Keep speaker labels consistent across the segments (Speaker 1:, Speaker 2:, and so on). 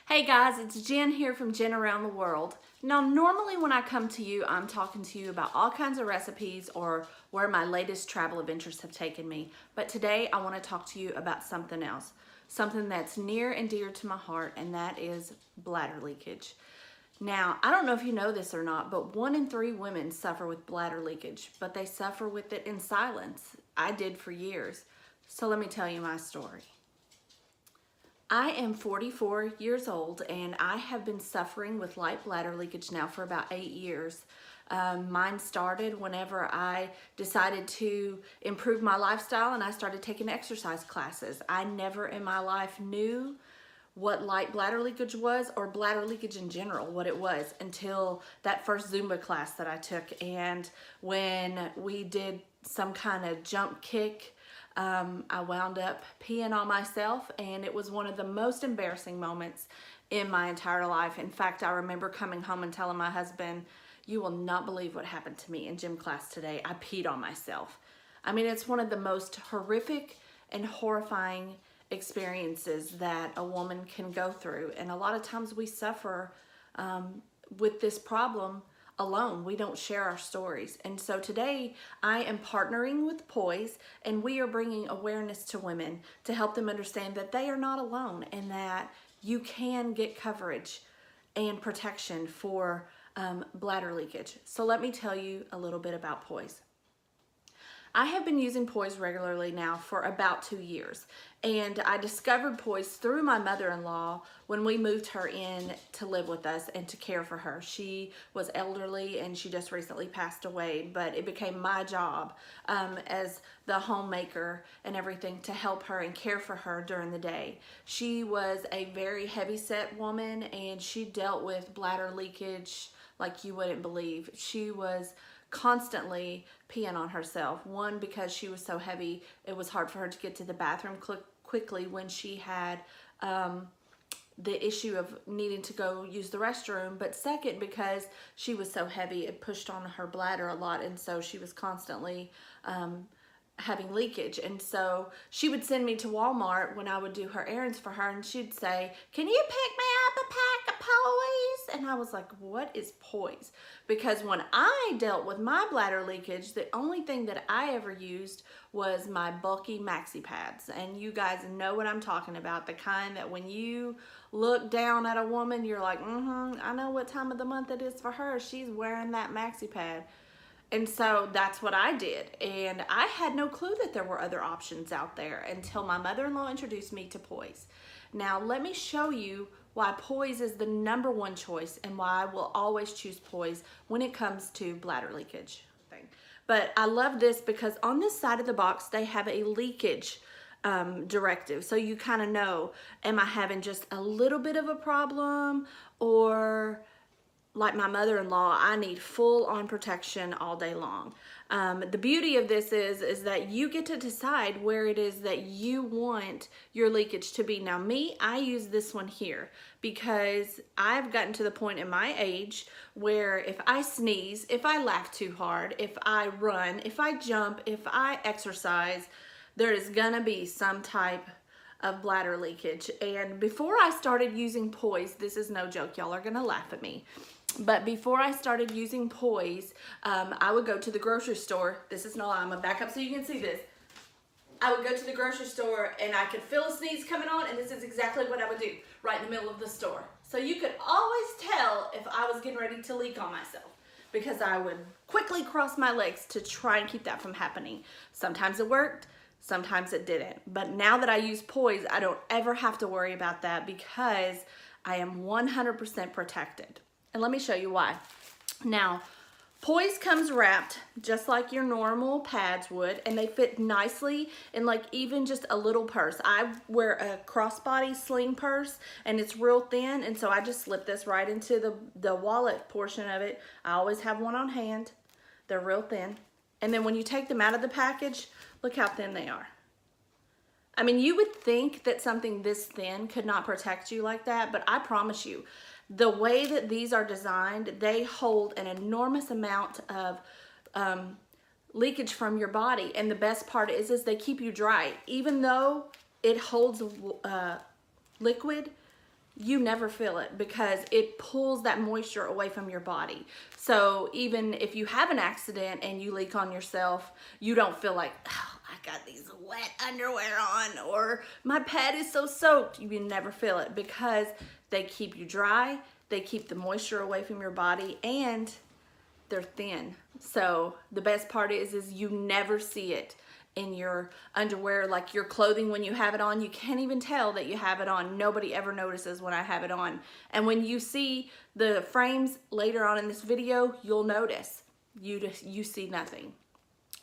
Speaker 1: Hey guys, it's Jen here from Jen Around the World. Now, normally when I come to you, I'm talking to you about all kinds of recipes or where my latest travel adventures have taken me. But today I want to talk to you about something else, something that's near and dear to my heart, and that is bladder leakage. Now, I don't know if you know this or not, but 1 in 3 women suffer with bladder leakage, but they suffer with it in silence. I did for years. So let me tell you my story. I am 44 years old and I have been suffering with light bladder leakage now for about 8 years. Mine started whenever I decided to improve my lifestyle and I started taking exercise classes. I never in my life knew what light bladder leakage was or bladder leakage in general, what it was, until that first Zumba class that I took. And when we did some kind of jump kick, I wound up peeing on myself, and it was one of the most embarrassing moments in my entire life. In fact, I remember coming home and telling my husband, "You will not believe what happened to me in gym class today. I peed on myself." I mean, it's one of the most horrific and horrifying experiences that a woman can go through. And a lot of times we suffer with this problem alone. We don't share our stories. And so today I am partnering with Poise, and we are bringing awareness to women to help them understand that they are not alone and that you can get coverage and protection for bladder leakage. So let me tell you a little bit about Poise. I have been using Poise regularly now for about 2 years, and I discovered Poise through my mother-in-law when we moved her in to live with us and to care for her. She was elderly and she just recently passed away, but it became my job as the homemaker and everything to help her and care for her during the day. She was a very heavy-set woman and she dealt with bladder leakage like you wouldn't believe. She was constantly peeing on herself. One, because she was so heavy, it was hard for her to get to the bathroom quickly when she had the issue of needing to go use the restroom. But second, because she was so heavy, it pushed on her bladder a lot, and so she was constantly having leakage. And so she would send me to Walmart when I would do her errands for her, and she'd say, "Can you pick me up a pack of Poise?" And I was like, "What is Poise?" Because when I dealt with my bladder leakage, the only thing that I ever used was my bulky maxi pads. And you guys know what I'm talking about, the kind that when you look down at a woman, you're like, I know what time of the month it is for her. She's wearing that maxi pad. And so that's what I did. And I had no clue that there were other options out there until my mother-in-law introduced me to Poise. Now, let me show you why Poise is the #1 choice and why I will always choose Poise when it comes to bladder leakage. But I love this because on this side of the box, they have a leakage directive. So you kind of know, am I having just a little bit of a problem, or like my mother-in-law, I need full-on protection all day long. The beauty of this is that you get to decide where it is that you want your leakage to be. Now me, I use this one here because I've gotten to the point in my age where if I sneeze, if I laugh too hard, if I run, if I jump, if I exercise, there is gonna be some type of bladder leakage. And before I started using Poise, this is no joke, y'all are gonna laugh at me, but before I started using Poise, I would go to the grocery store. This is no lie, I'm gonna back up so you can see this. I would go to the grocery store and I could feel a sneeze coming on, and this is exactly what I would do right in the middle of the store. So you could always tell if I was getting ready to leak on myself, because I would quickly cross my legs to try and keep that from happening. Sometimes it worked, sometimes it didn't. But now that I use Poise, I don't ever have to worry about that because I am 100% protected. And let me show you why. Now, Poise comes wrapped just like your normal pads would, and they fit nicely in like even just a little purse. I wear a crossbody sling purse and it's real thin, and so I just slip this right into the wallet portion of it. I always have one on hand. They're real thin. And then when you take them out of the package, look how thin they are. I mean, you would think that something this thin could not protect you like that, but I promise you, the way that these are designed, they hold an enormous amount of leakage from your body. And the best part is they keep you dry. Even though it holds liquid, you never feel it because it pulls that moisture away from your body. So even if you have an accident and you leak on yourself, you don't feel like, oh, I got these wet underwear on, or my pad is so soaked. You never feel it because they keep you dry, they keep the moisture away from your body, and they're thin. So the best part is you never see it in your underwear, like your clothing. When you have it on, you can't even tell that you have it on. Nobody ever notices when I have it on. And when you see the frames later on in this video, you'll notice. You see nothing.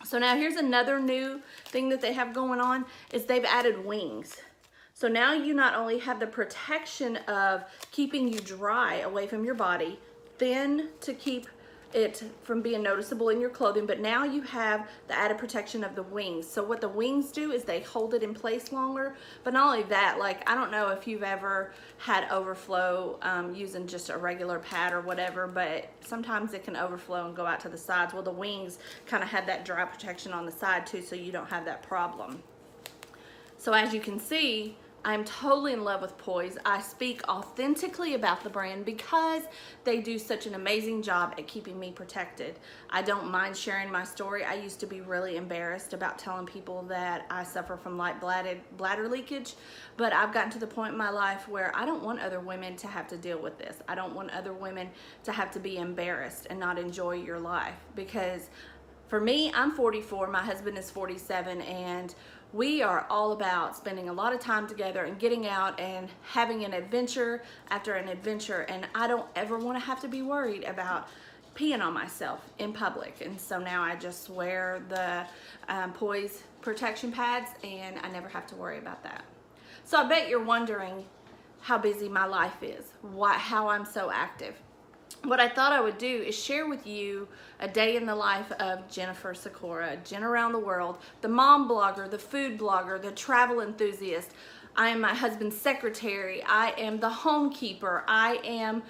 Speaker 1: So now here's another new thing that they have going on is they've added wings. So now you not only have the protection of keeping you dry away from your body, thin to keep it from being noticeable in your clothing, but now you have the added protection of the wings. So what the wings do is they hold it in place longer. But not only that, like, I don't know if you've ever had overflow using just a regular pad or whatever, but sometimes it can overflow and go out to the sides. Well, the wings kind of have that dry protection on the side too, so you don't have that problem. So as you can see, I'm totally in love with Poise. I speak authentically about the brand because they do such an amazing job at keeping me protected. I don't mind sharing my story. I used to be really embarrassed about telling people that I suffer from bladder leakage, but I've gotten to the point in my life where I don't want other women to have to deal with this. I don't want other women to have to be embarrassed and not enjoy your life, because for me, I'm 44, my husband is 47, and we are all about spending a lot of time together and getting out and having an adventure after an adventure, and I don't ever want to have to be worried about peeing on myself in public. And so now I just wear the Poise protection pads, and I never have to worry about that. So I bet you're wondering how busy my life is, how I'm so active. What I thought I would do is share with you a day in the life of Jennifer Sikora, Jen Around the World, the mom blogger, the food blogger, the travel enthusiast. I am my husband's secretary. I am the homekeeper. I am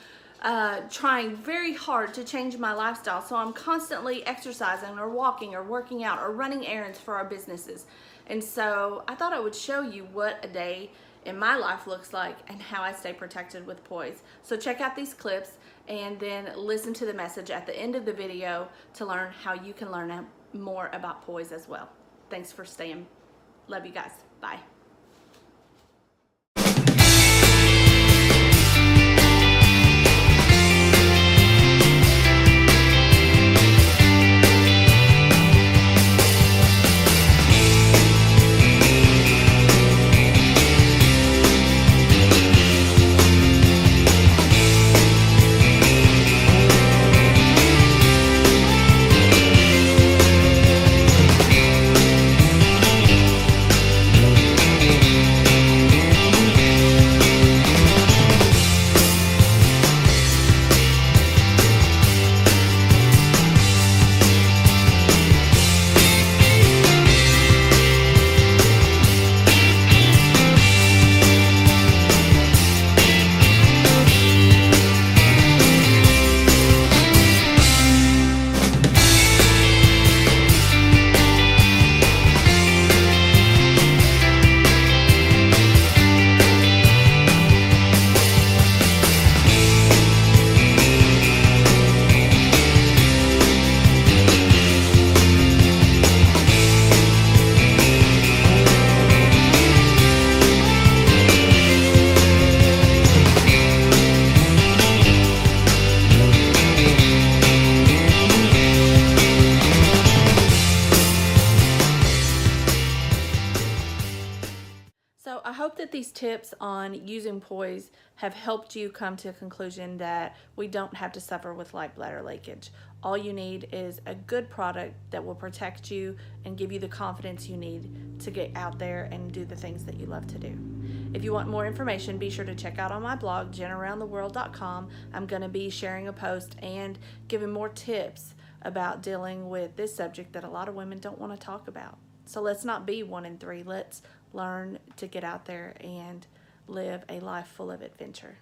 Speaker 1: trying very hard to change my lifestyle. So I'm constantly exercising or walking or working out or running errands for our businesses. And so I thought I would show you what a day in my life looks like and how I stay protected with Poise. So check out these clips and then listen to the message at the end of the video to learn how you can learn more about Poise as well. Thanks for staying. Love you guys. Bye. So I hope that these tips on using Poise have helped you come to a conclusion that we don't have to suffer with light bladder leakage. All you need is a good product that will protect you and give you the confidence you need to get out there and do the things that you love to do. If you want more information, be sure to check out on my blog, jenaroundtheworld.com. I'm going to be sharing a post and giving more tips about dealing with this subject that a lot of women don't want to talk about. So let's not be 1 in 3. Let's learn to get out there and live a life full of adventure.